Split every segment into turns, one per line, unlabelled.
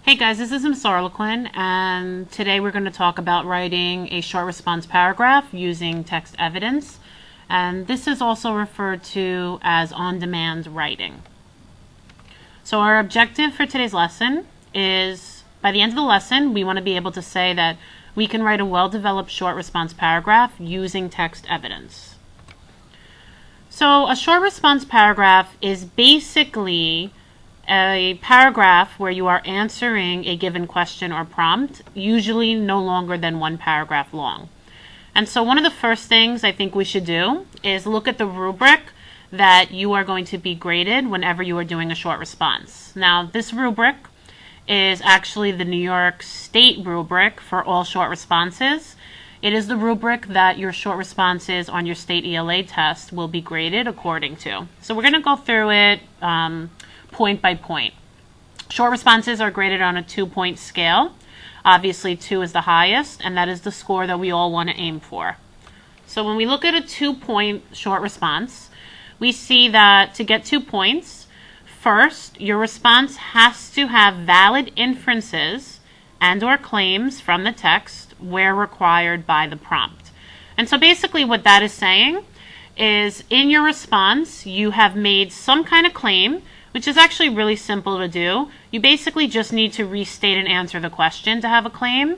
Hey guys, this is Ms. Arlequin, and today we're going to talk about writing a short response paragraph using text evidence, and this is also referred to as on-demand writing. So our objective for today's lesson is, by the end of the lesson, we want to be able to say that we can write a well-developed short response paragraph using text evidence. So a short response paragraph is basically a paragraph where you are answering a given question or prompt, usually no longer than one paragraph long. And so one of the first things I think we should do is look at the rubric that you are going to be graded whenever you are doing a short response. Now, this rubric is actually the New York State rubric for all short responses. It is the rubric that your short responses on your state ELA test will be graded according to. So we're going to go through it point by point. Short responses are graded on a 2-point scale. Obviously, 2 is the highest, and that is the score that we all want to aim for. So when we look at a 2-point short response, we see that to get 2 points, first, your response has to have valid inferences and/or claims from the text where required by the prompt. And so basically what that is saying is in your response, you have made some kind of claim, which is actually really simple to do. You basically just need to restate and answer the question to have a claim.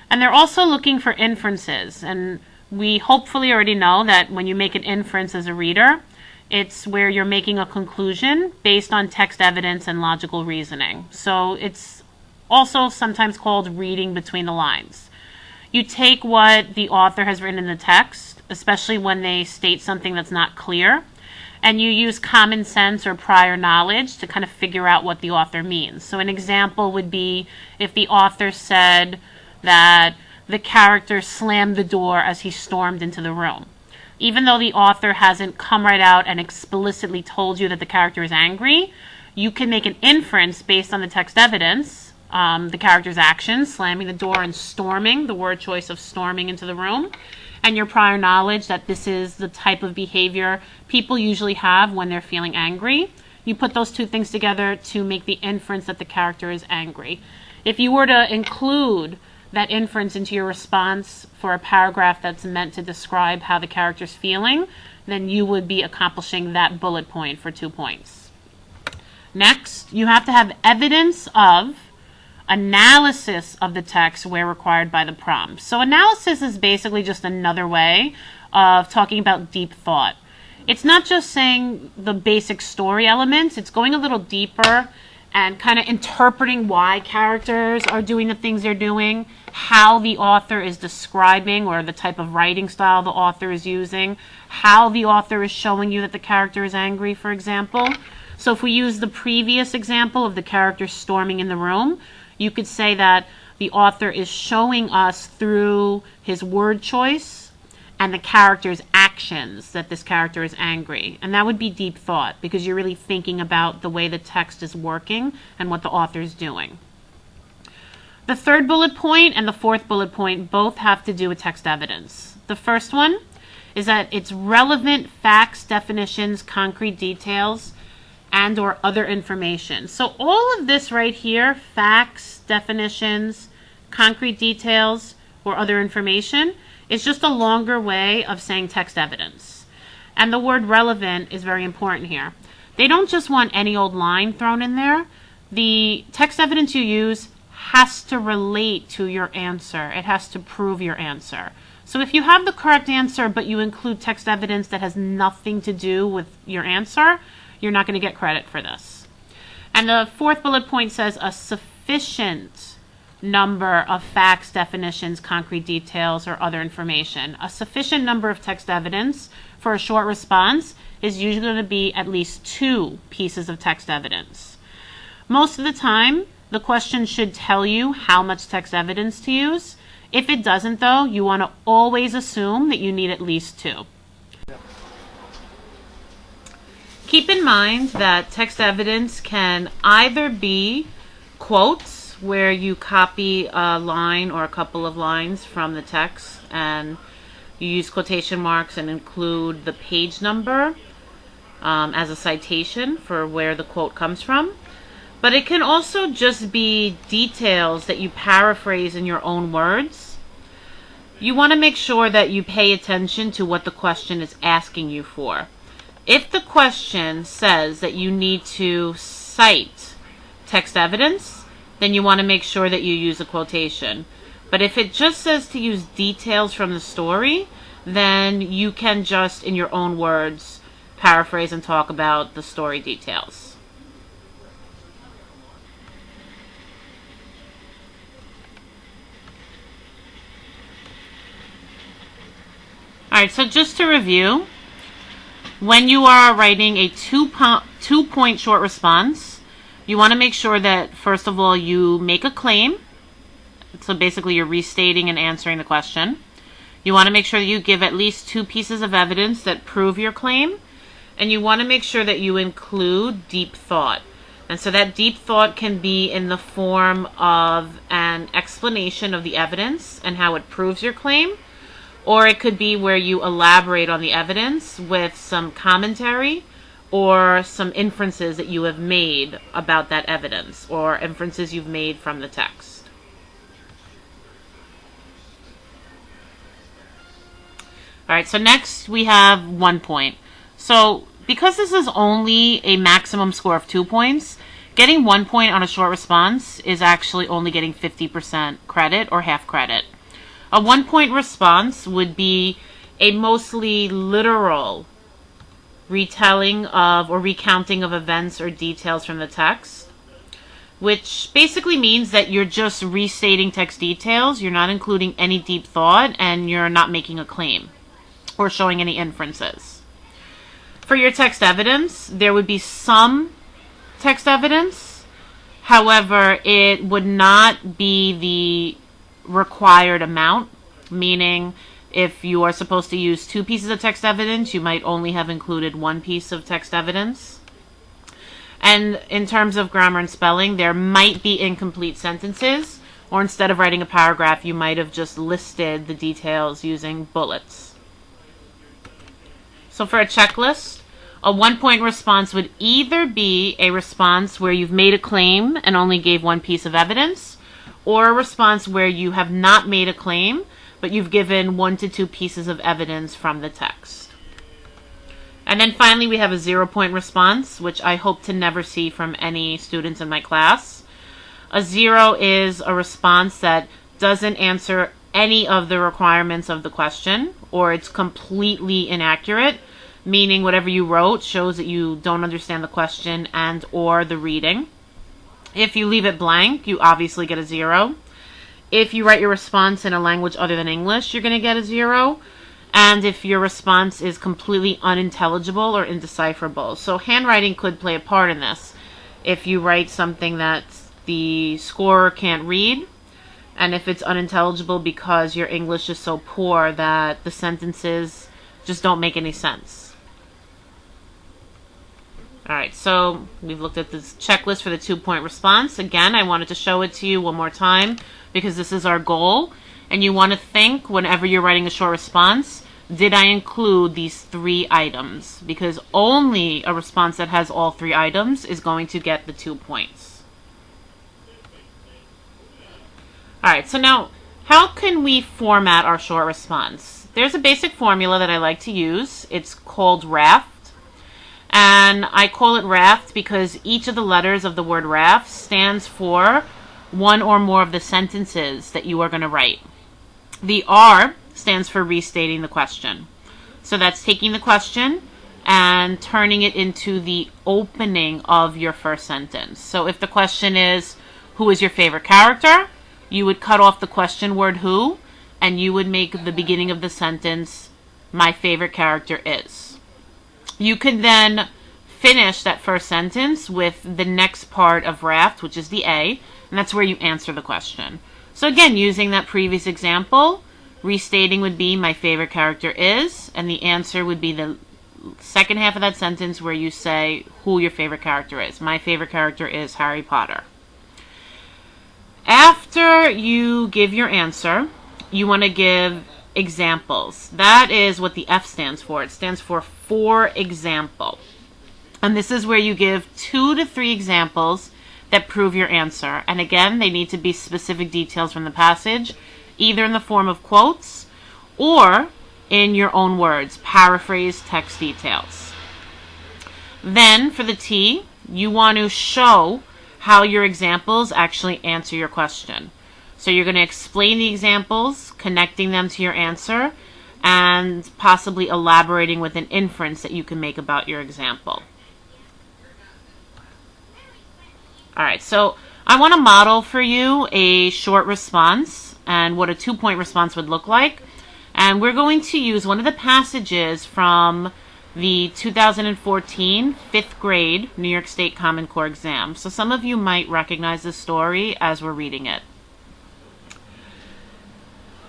And they're also looking for inferences. And we hopefully already know that when you make an inference as a reader, it's where you're making a conclusion based on text evidence and logical reasoning. So it's also sometimes called reading between the lines. You take what the author has written in the text, especially when they state something that's not clear, and you use common sense or prior knowledge to kind of figure out what the author means. So an example would be if the author said that the character slammed the door as he stormed into the room. Even though the author hasn't come right out and explicitly told you that the character is angry, you can make an inference based on the text evidence, the character's actions, slamming the door and storming, the word choice of storming into the room, and your prior knowledge that this is the type of behavior people usually have when they're feeling angry. You put those two things together to make the inference that the character is angry. If you were to include that inference into your response for a paragraph that's meant to describe how the character's feeling, then you would be accomplishing that bullet point for 2 points. Next, you have to have evidence of analysis of the text where required by the prompt. So analysis is basically just another way of talking about deep thought. It's not just saying the basic story elements, it's going a little deeper and kind of interpreting why characters are doing the things they're doing, how the author is describing or the type of writing style the author is using, how the author is showing you that the character is angry, for example. So if we use the previous example of the character storming in the room, you could say that the author is showing us through his word choice and the character's actions that this character is angry. And that would be deep thought because you're really thinking about the way the text is working and what the author is doing. The third bullet point and the fourth bullet point both have to do with text evidence. The first one is that it's relevant facts, definitions, concrete details, and or other information. So all of this right here, facts, definitions, concrete details, or other information, is just a longer way of saying text evidence. And the word relevant is very important here. They don't just want any old line thrown in there. The text evidence you use has to relate to your answer. It has to prove your answer. So if you have the correct answer, but you include text evidence that has nothing to do with your answer, you're not going to get credit for this. And the fourth bullet point says a sufficient number of facts, definitions, concrete details, or other information. A sufficient number of text evidence for a short response is usually going to be at least 2 pieces of text evidence. Most of the time, the question should tell you how much text evidence to use. If it doesn't, though, you want to always assume that you need at least 2. Keep in mind that text evidence can either be quotes, where you copy a line or a couple of lines from the text and you use quotation marks and include the page number as a citation for where the quote comes from. But it can also just be details that you paraphrase in your own words. You want to make sure that you pay attention to what the question is asking you for. If the question says that you need to cite text evidence, then you want to make sure that you use a quotation. But if it just says to use details from the story, then you can just, in your own words, paraphrase and talk about the story details. Alright, so just to review, when you are writing a two-point short response, you want to make sure that, first of all, you make a claim. So basically, you're restating and answering the question. You want to make sure that you give at least 2 pieces of evidence that prove your claim. And you want to make sure that you include deep thought. And so that deep thought can be in the form of an explanation of the evidence and how it proves your claim. Or it could be where you elaborate on the evidence with some commentary or some inferences that you have made about that evidence or inferences you've made from the text. Alright, so next we have 1 point. So because this is only a maximum score of 2 points, getting 1 point on a short response is actually only getting 50% credit or half credit. A 1 point response would be a mostly literal retelling of or recounting of events or details from the text, which basically means that you're just restating text details, you're not including any deep thought, and you're not making a claim or showing any inferences. For your text evidence, there would be some text evidence. However, it would not be the required amount, meaning if you are supposed to use 2 pieces of text evidence, you might only have included 1 piece of text evidence. And in terms of grammar and spelling, there might be incomplete sentences, or instead of writing a paragraph, you might have just listed the details using bullets. So for a checklist, a 1 point response would either be a response where you've made a claim and only gave 1 piece of evidence, or a response where you have not made a claim, but you've given 1 to 2 pieces of evidence from the text. And then finally we have a 0 point response, which I hope to never see from any students in my class. A 0 is a response that doesn't answer any of the requirements of the question, or it's completely inaccurate, meaning whatever you wrote shows that you don't understand the question and or the reading. If you leave it blank, you obviously get a 0. If you write your response in a language other than English, you're going to get a 0. And if your response is completely unintelligible or indecipherable. So handwriting could play a part in this. If you write something that the scorer can't read, and if it's unintelligible because your English is so poor that the sentences just don't make any sense. Alright, so we've looked at this checklist for the 2 point response. Again, I wanted to show it to you one more time because this is our goal. And you want to think whenever you're writing a short response, did I include these 3 items? Because only a response that has all 3 items is going to get the 2 points. Alright, so now how can we format our short response? There's a basic formula that I like to use. It's called RAFT. And I call it RAFT because each of the letters of the word RAFT stands for 1 or more of the sentences that you are going to write. The R stands for restating the question. So that's taking the question and turning it into the opening of your first sentence. So if the question is, who is your favorite character? You would cut off the question word who, and you would make the beginning of the sentence, my favorite character is. You can then finish that first sentence with the next part of RAFT, which is the A, and that's where you answer the question. So again, using that previous example, restating would be my favorite character is, and the answer would be the second half of that sentence where you say who your favorite character is. My favorite character is Harry Potter. After you give your answer, you want to give examples. That is what the F stands for. It stands for example. And this is where you give 2 to 3 examples that prove your answer. And again, they need to be specific details from the passage, either in the form of quotes or in your own words, paraphrase text details. Then for the T, you want to show how your examples actually answer your question. So you're going to explain the examples, connecting them to your answer, and possibly elaborating with an inference that you can make about your example. All right, so I want to model for you a short response and what a 2-point response would look like. And we're going to use one of the passages from the 2014 5th grade New York State Common Core exam. So some of you might recognize this story as we're reading it.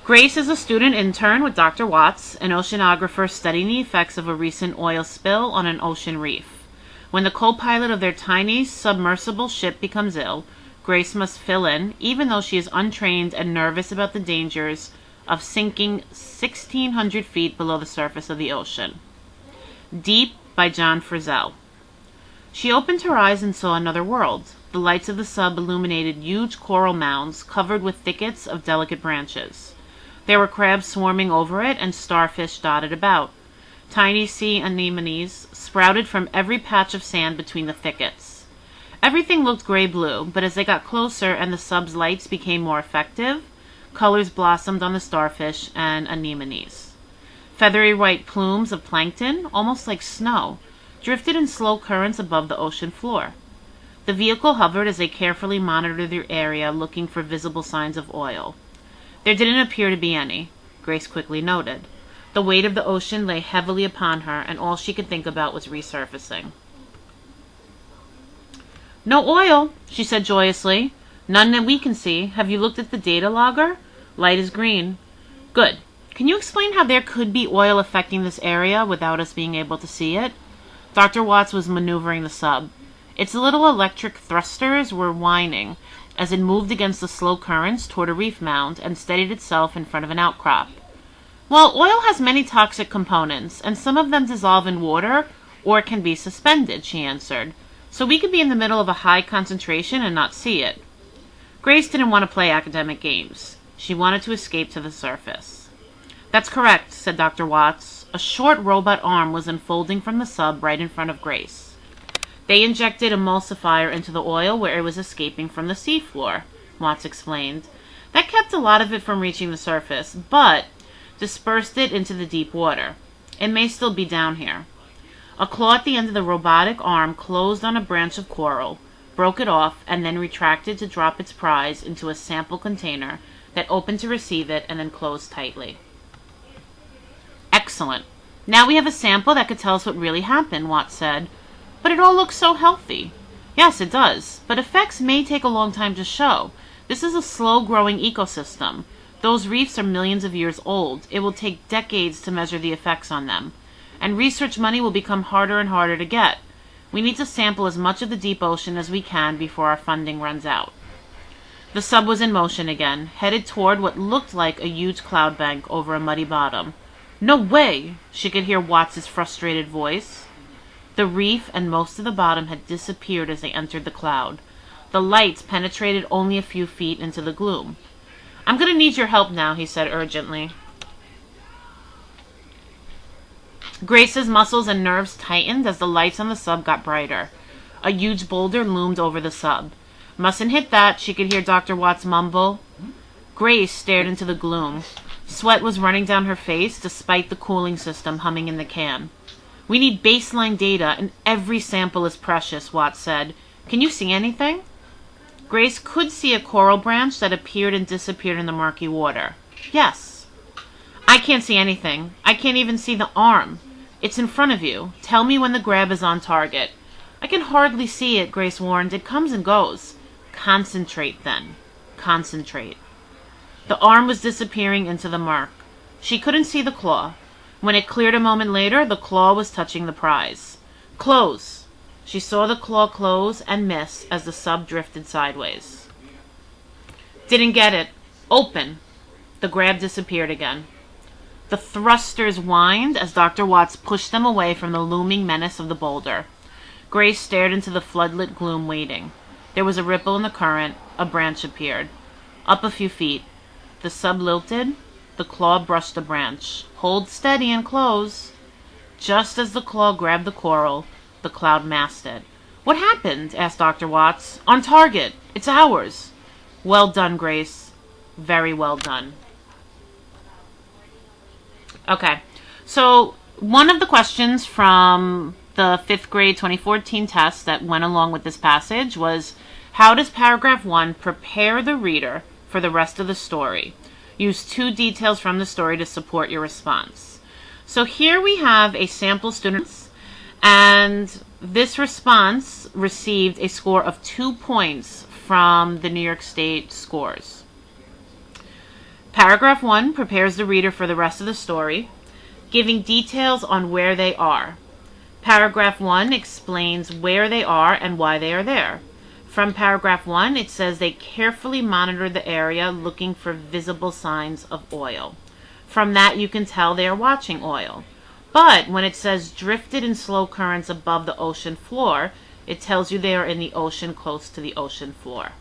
Grace is a student intern with Dr. Watts, an oceanographer studying the effects of a recent oil spill on an ocean reef. When the co-pilot of their tiny submersible ship becomes ill, Grace must fill in, even though she is untrained and nervous about the dangers of sinking 1,600 feet below the surface of the ocean. Deep by John Frizzell. She opened her eyes and saw another world. The lights of the sub illuminated huge coral mounds covered with thickets of delicate branches. There were crabs swarming over it and starfish dotted about. Tiny sea anemones sprouted from every patch of sand between the thickets. Everything looked gray-blue, but as they got closer and the sub's lights became more effective, colors blossomed on the starfish and anemones. Feathery white plumes of plankton, almost like snow, drifted in slow currents above the ocean floor. The vehicle hovered as they carefully monitored the area, looking for visible signs of oil. There didn't appear to be any, Grace quickly noted. The weight of the ocean lay heavily upon her, and all she could think about was resurfacing. "No oil," she said joyously. "None that we can see. Have you looked at the data logger? Light is green." "Good. Can you explain how there could be oil affecting this area without us being able to see it?" Dr. Watts was maneuvering the sub. Its little electric thrusters were whining as it moved against the slow currents toward a reef mound and steadied itself in front of an outcrop. "Well, oil has many toxic components, and some of them dissolve in water or can be suspended," she answered. "So we could be in the middle of a high concentration and not see it." Grace didn't want to play academic games. She wanted to escape to the surface. "That's correct," said Dr. Watts. A short robot arm was unfolding from the sub right in front of Grace. "They injected emulsifier into the oil where it was escaping from the seafloor," Watts explained. "That kept a lot of it from reaching the surface, but dispersed it into the deep water. It may still be down here." A claw at the end of the robotic arm closed on a branch of coral, broke it off, and then retracted to drop its prize into a sample container that opened to receive it and then closed tightly. "Excellent. Now we have a sample that could tell us what really happened," Watts said. "But it all looks so healthy." "Yes, it does. But effects may take a long time to show. This is a slow-growing ecosystem. Those reefs are millions of years old. It will take decades to measure the effects on them. And research money will become harder and harder to get. We need to sample as much of the deep ocean as we can before our funding runs out." The sub was in motion again, headed toward what looked like a huge cloud bank over a muddy bottom. "No way!" She could hear Watts' frustrated voice. The reef and most of the bottom had disappeared as they entered the cloud. The lights penetrated only a few feet into the gloom. "I'm going to need your help now," he said urgently. Grace's muscles and nerves tightened as the lights on the sub got brighter. A huge boulder loomed over the sub. "Mustn't hit that," she could hear Dr. Watts mumble. Grace stared into the gloom. Sweat was running down her face despite the cooling system humming in the can. "We need baseline data, and every sample is precious," Watts said. "Can you see anything?" Grace could see a coral branch that appeared and disappeared in the murky water. "Yes." "I can't see anything. I can't even see the arm. It's in front of you. Tell me when the grab is on target." "I can hardly see it," Grace warned. "It comes and goes." "Concentrate, then. Concentrate." The arm was disappearing into the murk. She couldn't see the claw. When it cleared a moment later, the claw was touching the prize. "Close." She saw the claw close and miss as the sub drifted sideways. "Didn't get it. Open." The grab disappeared again. The thrusters whined as Dr. Watts pushed them away from the looming menace of the boulder. Grace stared into the floodlit gloom, waiting. There was a ripple in the current. A branch appeared. Up a few feet. The sub lilted. The claw brushed the branch. Hold steady and close. Just as the claw grabbed the coral, the cloud masked it. What happened? Asked Dr. Watts. On target. It's ours. Well done, Grace. Very well done. Okay, so one of the questions from the 5th grade 2014 test that went along with this passage was, how does paragraph 1 prepare the reader for the rest of the story? Use 2 details from the story to support your response. So here we have a sample student, and this response received a score of 2 points from the New York State scores. Paragraph 1 prepares the reader for the rest of the story, giving details on where they are. Paragraph 1 explains where they are and why they are there. From paragraph 1, it says they carefully monitored the area looking for visible signs of oil. From that, you can tell they are watching oil. But when it says drifted in slow currents above the ocean floor, it tells you they are in the ocean close to the ocean floor.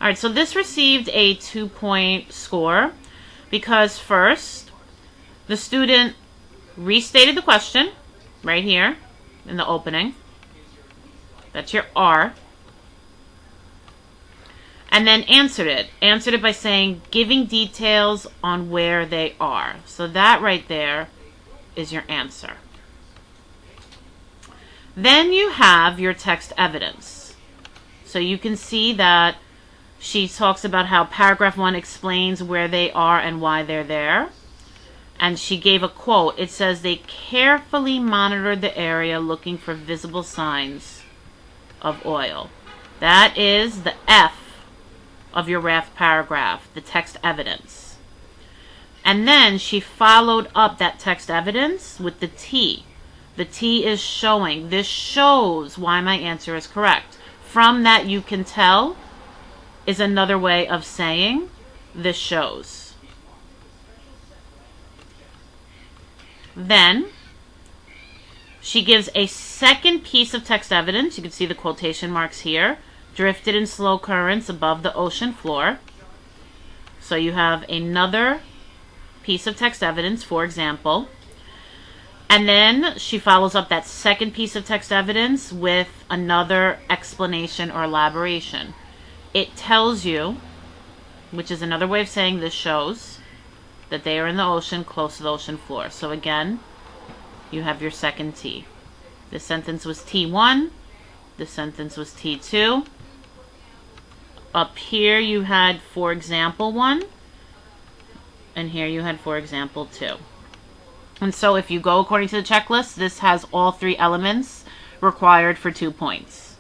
All right, so this received a 2-point score because first, the student restated the question right here in the opening. That's your R. And then answered it. Answered it by saying, giving details on where they are. So that right there is your answer. Then you have your text evidence. So you can see that she talks about how paragraph 1 explains where they are and why they're there. And she gave a quote. It says they carefully monitored the area looking for visible signs of oil. That is the F of your RAF paragraph, the text evidence. And then she followed up that text evidence with the T. The T is showing. This shows why my answer is correct. From that you can tell is another way of saying this shows. Then she gives a second piece of text evidence. You can see the quotation marks here. Drifted in slow currents above the ocean floor. So you have another piece of text evidence, for example. And then she follows up that second piece of text evidence with another explanation or elaboration. It tells you, which is another way of saying this shows, that they are in the ocean close to the ocean floor. So again, you have your second T. This sentence was T1. This sentence was T2. Up here you had for example 1. And here you had for example 2. And so if you go according to the checklist, this has all 3 elements required for 2 points.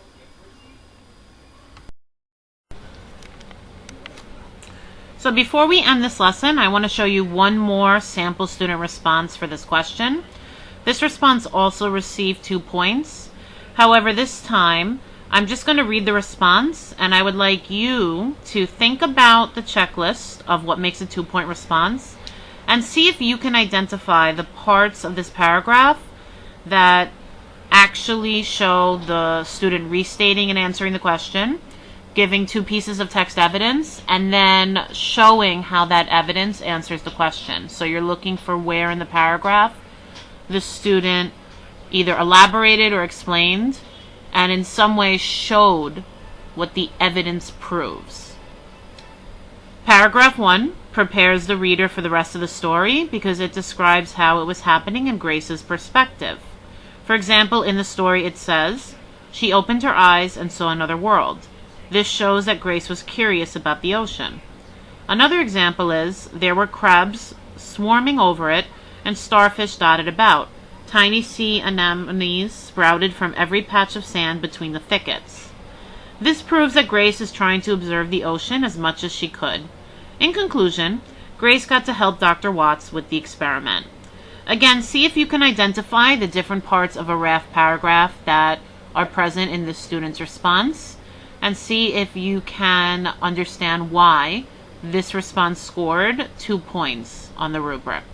So before we end this lesson, I want to show you one more sample student response for this question. This response also received 2 points. However, this time, I'm just going to read the response, and I would like you to think about the checklist of what makes a 2-point response and see if you can identify the parts of this paragraph that actually show the student restating and answering the question, giving 2 pieces of text evidence, and then showing how that evidence answers the question. So you're looking for where in the paragraph the student either elaborated or explained and in some way showed what the evidence proves. Paragraph 1 prepares the reader for the rest of the story because it describes how it was happening in Grace's perspective. For example, in the story it says, she opened her eyes and saw another world. This shows that Grace was curious about the ocean. Another example is, there were crabs swarming over it and starfish dotted about. Tiny sea anemones sprouted from every patch of sand between the thickets. This proves that Grace is trying to observe the ocean as much as she could. In conclusion, Grace got to help Dr. Watts with the experiment. Again, see if you can identify the different parts of a RAF paragraph that are present in the student's response, and see if you can understand why this response scored 2 points on the rubric.